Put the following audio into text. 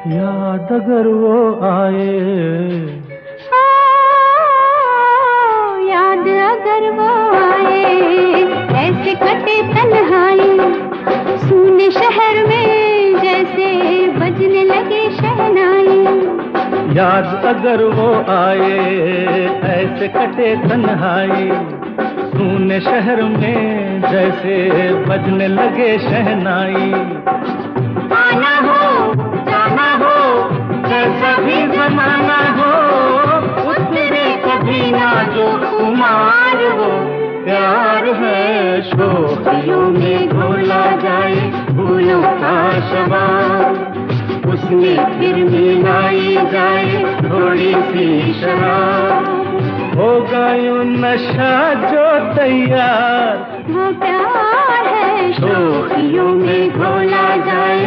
याद अगर वो आए, याद अगर वो आए, ऐसे कटे तन्हाई, सूने शहर में जैसे बजने लगे शहनाई। याद अगर वो आए, ऐसे कटे तन्हाई, सूने शहर में जैसे बजने लगे शहनाई। आना हो जाना हो, जैसा भी जमाना हो, उतरे कभी ना जो खुमार हो। प्यार है शोखियों में घोला जाए फूलों का शबाब, उसमें फिर मिलाई जाए थोड़ी सी शराब। होगा यूं नशा जो तैयार, वो प्यार है शोखियों में घोला जाए